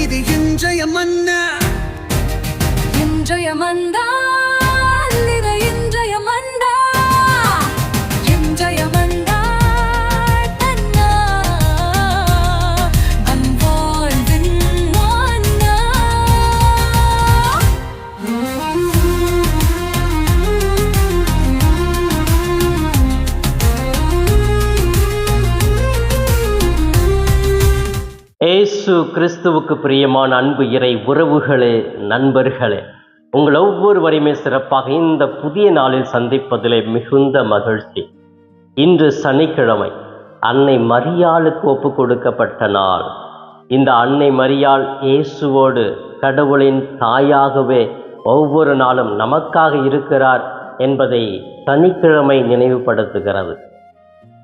இது இன்றைய மன்னா, இன்றைய மன்னா, இது இன்றைய மன்னா, இன்றைய மன்னா, தன்னா அன்பாழ்வின் மன்னா. இயேசு கிறிஸ்துவுக்கு பிரியமான அன்பு இறை உறவுகளே, நண்பர்களே, உங்கள் ஒவ்வொருவரையுமே சிறப்பாக இந்த புதிய நாளில் சந்திப்பதிலே மிகுந்த மகிழ்ச்சி. இன்று சனிக்கிழமை, அன்னை மரியாளுக்கு ஒப்பு கொடுக்கப்பட்ட நாள். இந்த அன்னை மரியாள் இயேசுவோடு கடவுளின் தாயாகவே ஒவ்வொரு நாளும் நமக்காக இருக்கிறார் என்பதை சனிக்கிழமை நினைவுபடுத்துகிறது.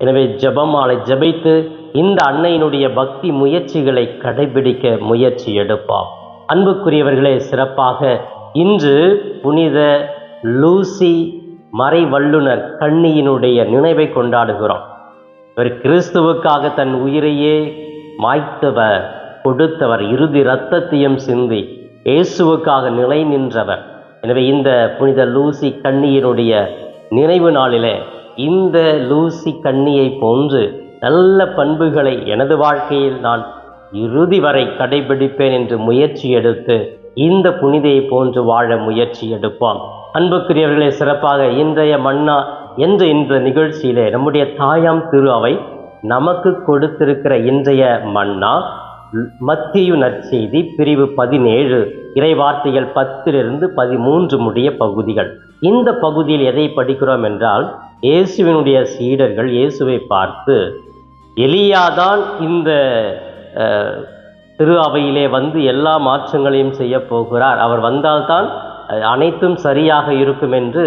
எனவே ஜெபமாலை ஜெபித்து இந்த அன்னையினுடைய பக்தி முயற்சிகளை கடைபிடிக்க முயற்சி எடுப்பாம். அன்புக்குரியவர்களே, சிறப்பாக இன்று புனித லூசி மறை வல்லுனர் கன்னியினுடைய நினைவை கொண்டாடுகிறோம். இவர் கிறிஸ்துவுக்காக தன் உயிரையே மாய்த்தவர், கொடுத்தவர், இறுதி இரத்தத்தையும் சிந்தி இயேசுவுக்காக நிலை நின்றவர். எனவே இந்த புனித லூசி கன்னியினுடைய நினைவு நாளிலே இந்த லூசி கன்னியை போன்று நல்ல பண்புகளை எனது வாழ்க்கையில் நான் இறுதி வரை கடைபிடிப்பேன் என்று முயற்சி எடுத்து இந்த புனிதையை போன்று வாழ முயற்சி எடுப்போம். அன்புக்குரியவர்களே, சிறப்பாக இன்றைய மன்னா என்ற இந்த நிகழ்ச்சியிலே நம்முடைய தாயாம் திரு அவை நமக்கு கொடுத்திருக்கிற இன்றைய மன்னா மத்தேயு நற்செய்தி பிரிவு 17 இறைவார்த்தைகள் 10-13 முடிய பகுதிகள். இந்த பகுதியில் எதை படிக்கிறோம் என்றால், இயேசுவினுடைய சீடர்கள் இயேசுவை பார்த்து, எலியாதான் இந்த திரு அவையிலே வந்து எல்லா மாற்றங்களையும் செய்ய போகிறார், அவர் வந்தால்தான் அனைத்தும் சரியாக இருக்கும் என்று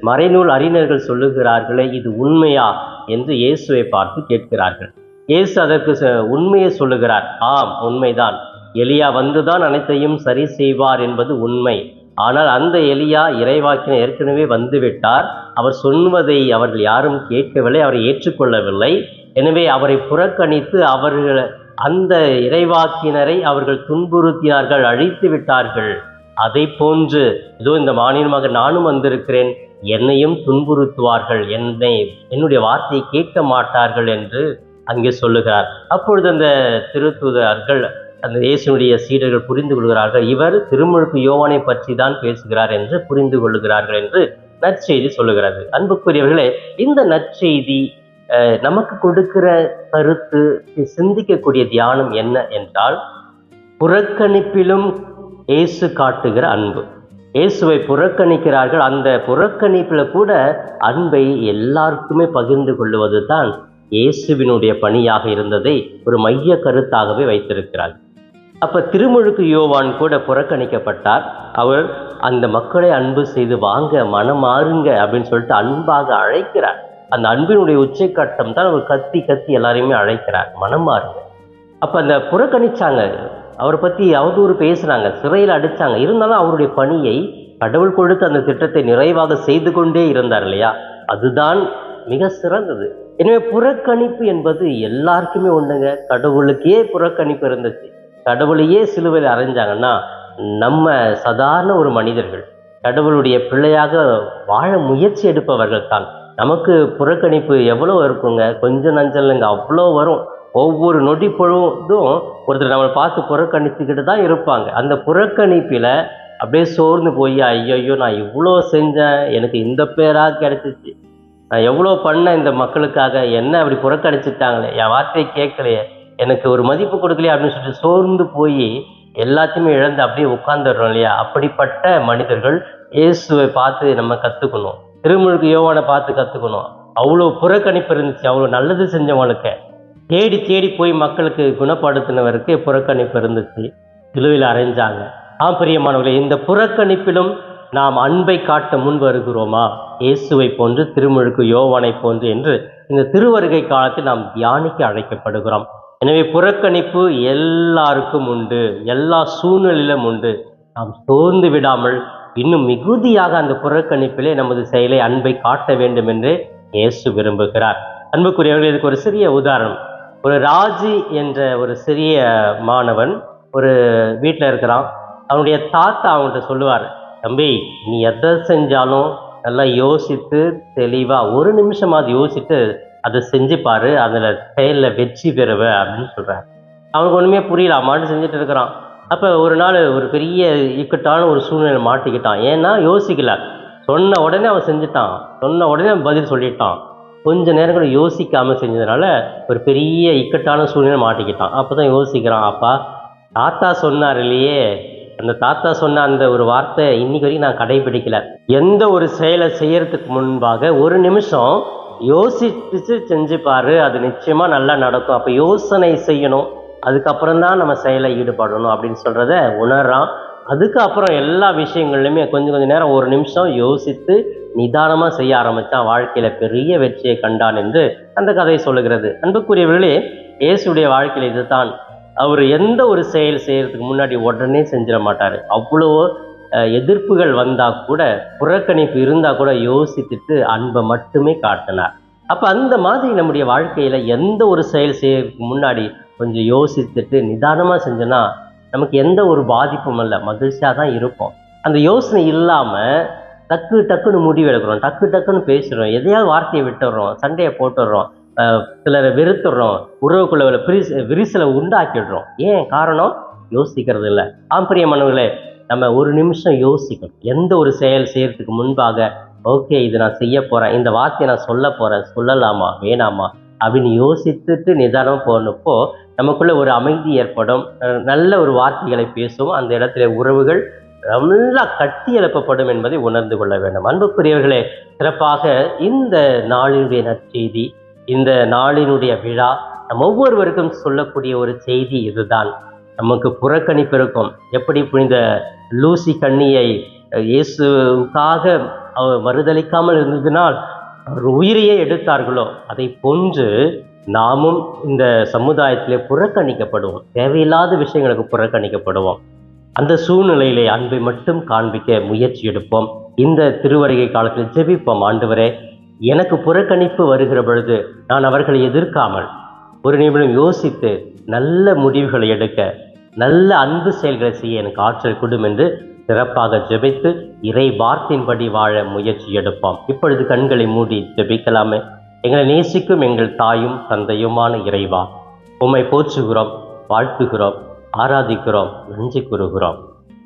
மறைநூல் அறிஞர்கள் சொல்லுகிறார்களே, இது உண்மையா என்று இயேசுவை பார்த்து கேட்கிறார்கள். இயேசு அதற்கு உண்மையை சொல்லுகிறார். ஆம், உண்மைதான், எலியா வந்துதான் அனைத்தையும் சரி செய்வார் என்பது உண்மை. ஆனால் அந்த எலியா இறைவாக்கினர் ஏற்கனவே வந்துவிட்டார். அவர் சொல்வதை அவர்கள் யாரும் கேட்கவில்லை, அவரை ஏற்றுக்கொள்ளவில்லை. எனவே அவரை புறக்கணித்து அவர்கள் அந்த இறைவாக்கினரை அவர்கள் துன்புறுத்தினார்கள், அழித்து விட்டார்கள். அதை போன்று இதோ இந்த மாநிலமாக நானும் வந்திருக்கிறேன், என்னையும் துன்புறுத்துவார்கள், என்னுடைய வார்த்தையை கேட்க மாட்டார்கள் என்று அங்கே சொல்லுகிறார். அப்பொழுது அந்த திருத்தூதர்கள், அந்த இயேசுனுடைய சீடர்கள் புரிந்து கொள்கிறார்கள், இவர் திருமுழுக்கு யோவானை பற்றி தான் பேசுகிறார் என்று புரிந்து கொள்ளுகிறார்கள் என்று நற்செய்தி சொல்லுகிறது. அன்புக்குரியவர்களே, இந்த நற்செய்தி நமக்கு கொடுக்கிற கருத்து, சிந்திக்கக்கூடிய தியானம் என்ன என்றால், புறக்கணிப்பிலும் இயேசு காட்டுகிற அன்பு. இயேசுவை புறக்கணிக்கிறார்கள், அந்த புறக்கணிப்பில் கூட அன்பை எல்லாருக்குமே பகிர்ந்து கொள்வது தான் இயேசுவினுடைய பணியாக இருந்ததை ஒரு மைய கருத்தாகவே வைத்திருக்கிறார். அப்போ திருமுழுக்கு யோவான் கூட புறக்கணிக்கப்பட்டார். அவர் அந்த மக்களை அன்பு செய்து வாங்க, மனமாறுங்க அப்படின்னு சொல்லிட்டு அன்பாக அழைக்கிறார். அந்த அன்பினுடைய உச்சக்கட்டம் தான் அவர் கத்தி கத்தி எல்லாரையுமே அழைக்கிறார், மனமாறுங்க. அப்போ அந்த புறக்கணிச்சாங்க, அவரை பற்றி அவதூறு பேசுகிறாங்க, சிறையில் அடித்தாங்க. இருந்தாலும் அவருடைய பணியை கடவுள் கொடுத்து அந்த திட்டத்தை நிறைவாக செய்து கொண்டே இருந்தார் இல்லையா, அதுதான் மிக சிறந்தது. எனவே புறக்கணிப்பு என்பது எல்லாருக்குமே ஒன்றுங்க. கடவுளுக்கே புறக்கணிப்பு இருந்துச்சு, கடவுளையே சிலுவையில் அறைஞ்சாங்கன்னா நம்ம சாதாரண ஒரு மனிதர்கள் கடவுளுடைய பிள்ளையாக வாழ முயற்சி எடுப்பவர்கள் தான். நமக்கு புறக்கணிப்பு எவ்வளோ இருக்குங்க, கொஞ்சம் நஞ்சல்லைங்க, அவ்வளோ வரும். ஒவ்வொரு நொடி பொழுதும் ஒருத்தர் நம்மளை பார்த்து புறக்கணிச்சுக்கிட்டு தான் இருப்பாங்க. அந்த புறக்கணிப்பில் அப்படியே சோர்ந்து போய், ஐயோ நான் இவ்வளோ செஞ்சேன், எனக்கு இந்த பேராக கிடைச்சிச்சு, நான் எவ்வளோ பண்ணேன் இந்த மக்களுக்காக, என்ன அப்படி புறக்கணிச்சிட்டாங்களே, என் வார்த்தையை கேட்கலையே, எனக்கு ஒரு மதிப்பு கொடுக்கலையே அப்படின்னு சொல்லிட்டு சோர்ந்து போய் எல்லாத்தையுமே இழந்து அப்படியே உட்கார்ந்துடுறோம் இல்லையா. அப்படிப்பட்ட மனிதர்கள் இயேசுவை பார்த்து நம்ம கற்றுக்கணும், திருமுழுக்கு யோவானை பார்த்து கற்றுக்கணும். அவ்வளோ புறக்கணிப்பு இருந்துச்சு, அவ்வளோ நல்லது செஞ்சவங்களுக்கு, தேடி தேடி போய் மக்களுக்கு குணப்படுத்தினவருக்கு புறக்கணிப்பு இருந்துச்சு, சிலுவையில் அறைஞ்சாங்க. பிரியமானவர்களே, இந்த புறக்கணிப்பிலும் நாம் அன்பை காட்ட முன் வருகிறோமா, இயேசுவை போன்று, திருமுழுக்கு யோவானை போன்று என்று இந்த திருவருகை காலத்தில் நாம் தியானிக்க அழைக்கப்படுகிறோம். எனவே புறக்கணிப்பு எல்லாருக்கும் உண்டு, எல்லா சூழ்நிலையிலும் உண்டு. நாம் சோர்ந்து விடாமல் இன்னும் மிகுதியாக அந்த புறக்கணிப்பிலே நமது செயலை, அன்பை காட்ட வேண்டும் என்று இயேசு விரும்புகிறார். அன்புக்குரியவர்கள், இதுக்கு ஒரு சிறிய உதாரணம். ஒரு ராஜி என்ற ஒரு சிறிய மாணவன் ஒரு வீட்டில் இருக்கிறான். அவனுடைய தாத்தா அவன்கிட்ட சொல்லுவார், தம்பி நீ எதை செஞ்சாலும் நல்லா யோசித்து தெளிவாக ஒரு நிமிஷமாவது யோசித்து அதை செஞ்சு பாரு, அதில் செயலில் வெற்றி பெறுவ அப்படின்னு சொல்கிறார். அவனுக்கு ஒன்றுமே புரியல, அம்மாட்டு செஞ்சுட்டு இருக்கிறான். அப்போ ஒரு நாள் ஒரு பெரிய இக்கட்டான ஒரு சூழ்நிலை மாட்டிக்கிட்டான். ஏன்னா யோசிக்கல, சொன்ன உடனே அவன் செஞ்சுட்டான், சொன்ன உடனே அவன் பதில் சொல்லிட்டான். கொஞ்ச நேரம் கூட யோசிக்காமல் செஞ்சதுனால ஒரு பெரிய இக்கட்டான சூழ்நிலை மாட்டிக்கிட்டான். அப்போ தான் யோசிக்கிறான், அப்பா தாத்தா சொன்னார் இல்லையே, அந்த தாத்தா சொன்ன அந்த ஒரு வார்த்தை இன்னைக்கு வரைக்கும் நான் கடைபிடிக்கல. எந்த ஒரு செயலை செய்யறதுக்கு முன்பாக ஒரு நிமிஷம் யோசிச்சு செஞ்சு பாரு, அது நிச்சயமா நல்லா நடக்கும். அப்போ யோசனை செய்யணும், அதுக்கப்புறம் தான் நம்ம செயலை ஈடுபடணும் அப்படின்னு சொல்றத உணர்றான். அதுக்கப்புறம் எல்லா விஷயங்கள்லையுமே கொஞ்சம் நேரம் ஒரு நிமிஷம் யோசித்து நிதானமாக செய்ய ஆரம்பித்தான். வாழ்க்கையில் பெரிய வெற்றியை கண்டான் என்று அந்த கதை சொல்லுகிறது. அன்புக்குரியவர்களே, இயேசுடைய வாழ்க்கையில் இதுதான். அவர் எந்த ஒரு செயல் செய்யறதுக்கு முன்னாடி உடனே செஞ்சிட மாட்டார். அவ்வளோ எதிர்ப்புகள் வந்தால் கூட, புறக்கணிப்பு இருந்தால் கூட யோசித்துட்டு அன்பை மட்டுமே காட்டினார். அப்போ அந்த மாதிரி நம்முடைய வாழ்க்கையில் எந்த ஒரு செயல் செய்யறதுக்கு முன்னாடி கொஞ்சம் யோசித்துட்டு நிதானமாக செஞ்சோன்னா நமக்கு எந்த ஒரு பாதிப்பும் இல்லை, மகிழ்ச்சியாக தான் இருப்போம். அந்த யோசனை இல்லாமல் டக்குன்னு முடிவு எடுக்கிறோம், டக்குன்னு பேசுகிறோம், எதையாவது வார்த்தையை விட்டுடுறோம், சண்டையை போட்டுடுறோம், சிலரை வெறுத்துடுறோம், உறவுக்குள்ள விரிசலை உண்டாக்கிடுறோம். ஏன் காரணம்? யோசிக்கிறது இல்லை. பிரியமானவர்களே, நம்ம ஒரு நிமிஷம் யோசிக்கணும். எந்த ஒரு செயல் செய்யறதுக்கு முன்பாக ஓகே இது நான் செய்ய போகிறேன், இந்த வார்த்தையை நான் சொல்ல போகிறேன், சொல்லலாமா வேணாமா அப்படின்னு யோசித்துட்டு நிதானம் போனப்போ நமக்குள்ள ஒரு அமைதி ஏற்படும். நல்ல ஒரு வார்த்தைகளை பேசுவோம். அந்த இடத்துல உறவுகள் நல்லா கட்டி எழுப்பப்படும் என்பதை உணர்ந்து கொள்ள வேண்டும். அன்புக்குரியவர்களே, சிறப்பாக இந்த நாளினுடைய நற்செய்தி, இந்த நாளினுடைய விழா நம் ஒவ்வொருவருக்கும் சொல்லக்கூடிய ஒரு செய்தி இதுதான். நமக்கு புறக்கணிப்பு இருக்கும். எப்படி புனித லூசி கன்னியை இயேசுக்காக மறுதளிக்காமல் இருந்ததினால் அவர் உயிரையே எடுத்தார்களோ, அதை போன்று நாமும் இந்த சமுதாயத்திலே புறக்கணிக்கப்படுவோம். தேவையில்லாத விஷயங்களுக்கு புறக்கணிக்கப்படுவோம். அந்த சூழ்நிலையிலே அன்பை மட்டும் காண்பிக்க முயற்சி எடுப்போம். இந்த திருவருகை காலத்தில் ஜெபிப்போம். ஆண்டவரே, எனக்கு புறக்கணிப்பு வருகிற பொழுது நான் அவர்களை எதிர்க்காமல் ஒரு நிமிடம் யோசித்து நல்ல முடிவுகளை எடுக்க, நல்ல அன்பு செயல்களை செய்ய எனக்கு ஆற்றல் கொடும் என்று சிறப்பாக ஜெபித்து இறை வார்த்தையின்படி வாழ முயற்சி எடுப்போம். இப்பொழுது கண்களை மூடி ஜெபிக்கலாமே. எங்களை நேசிக்கும் எங்கள் தாயும் தந்தையுமான இறைவா, உம்மை போற்றுகிறோம், வாழ்த்துகிறோம், ஆராதிக்கிறோம், நன்றி கூறுகிறோம்.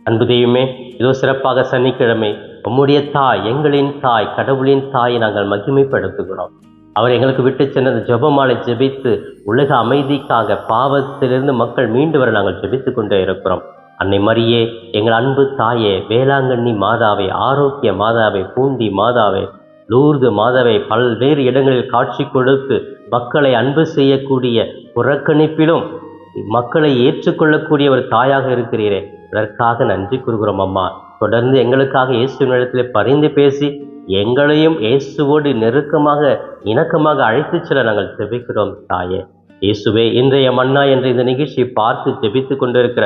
அன்பு தெய்வமே, இதோ சிறப்பாக சனிக்கிழமை உம்முடைய தாய், எங்களின் தாய், கடவுளின் தாயை நாங்கள் மகிமைப்படுத்துகிறோம். அவர் எங்களுக்கு விட்டு சென்றது ஜெபமாலை ஜெபித்து உலக அமைதிக்காக, பாவத்திலிருந்து மக்கள் மீண்டு வர நாங்கள் ஜெபித்து கொண்டே இருக்கிறோம். அன்னை மரியே, எங்கள் அன்பு தாயே, வேளாங்கண்ணி மாதாவை, ஆரோக்கிய மாதாவை, பூண்டி மாதாவை, லூர்து மாதாவை, பல்வேறு இடங்களில் காட்சி கொடுத்து மக்களை அன்பு செய்யக்கூடிய, புறக்கணிப்பிலும் மக்களை ஏற்றுக்கொள்ளக்கூடிய ஒரு தாயாக இருக்கிறீரே, இதற்காக நன்றி கூறுகிறோம் அம்மா. தொடர்ந்து எங்களுக்காக இயேசுவினிடத்தில் பரிந்து பேசி எங்களையும் இயேசுவோடு நெருக்கமாக இணக்கமாக அழைத்து செல்ல நாங்கள் ஜெபிக்கிறோம் தாயே. இயேசுவே, இன்றைய மன்னா என்ற இந்த நிகழ்ச்சியை பார்த்து ஜெபித்து கொண்டிருக்கிற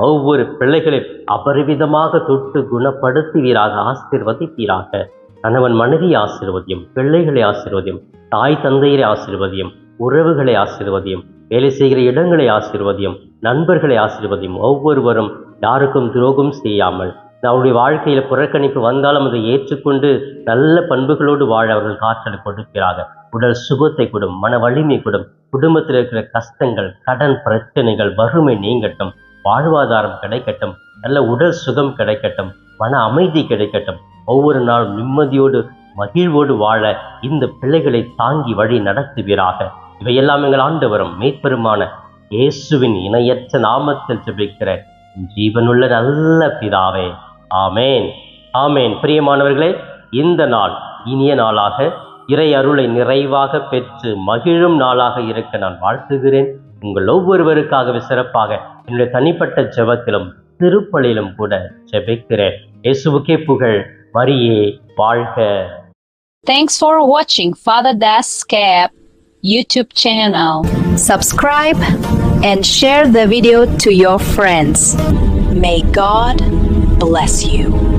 ஒவ்வொரு பிள்ளைகளை அபரிவிதமாக தொட்டு குணப்படுத்துவீராக, ஆசீர்வதிப்பீராக. கணவன் மனைவி ஆசீர்வதியும், பிள்ளைகளை ஆசீர்வதியும், தாய் தந்தையரை ஆசீர்வதியும், உறவுகளை ஆசீர்வதியும், வேலை செய்கிற இடங்களை ஆசீர்வதியும், நண்பர்களை ஆசீர்வதியும். ஒவ்வொருவரும் யாருக்கும் துரோகம் செய்யாமல், அவருடைய வாழ்க்கையில் புறக்கணிப்பு வந்தாலும் அதை ஏற்றுக்கொண்டு நல்ல பண்புகளோடு வாழ அவர்கள் ஆற்றலை கொடுக்கிறார்கள். உடல் சுகத்தை கொடும், மன வலிமை கொடும், குடும்பத்தில் இருக்கிற கஷ்டங்கள், கடன் பிரச்சனைகள், வறுமை நீங்கட்டும், வாழ்வாதாரம் கிடைக்கட்டும், நல்ல உடல் சுகம் கிடைக்கட்டும், மன அமைதி கிடைக்கட்டும். ஒவ்வொரு நாளும் நிம்மதியோடு மகிழ்வோடு வாழ இந்த பிள்ளைகளை தாங்கி வழி நடத்துவீராக. இவையெல்லாம் எங்கள் ஆண்டவரும் மீட்பெருமான இயேசுவின் இணையற்ற நாமத்தில் ஜெபிக்கிற ஜீவனுள்ள நல்ல பிதாவே, ஆமேன், ஆமேன். பிரியமானவர்களே, இந்த நாள் இனிய நாளாக, இறை அருளை நிறைவாக பெற்று மகிழும் நாளாக இருக்க நான் வாழ்த்துகிறேன். உங்கள் ஒவ்வொருவருக்காகவே சிறப்பாக என்னுடைய தனிப்பட்ட ஜெபத்திலும் திருப்பலியிலும் கூட ஜெபிக்கிறேன். இயேசுவுக்கே புகழ், மரியே வாழ்க. Thanks for watching Father Das Cap YouTube channel. Subscribe and share the video to your friends. May God bless you.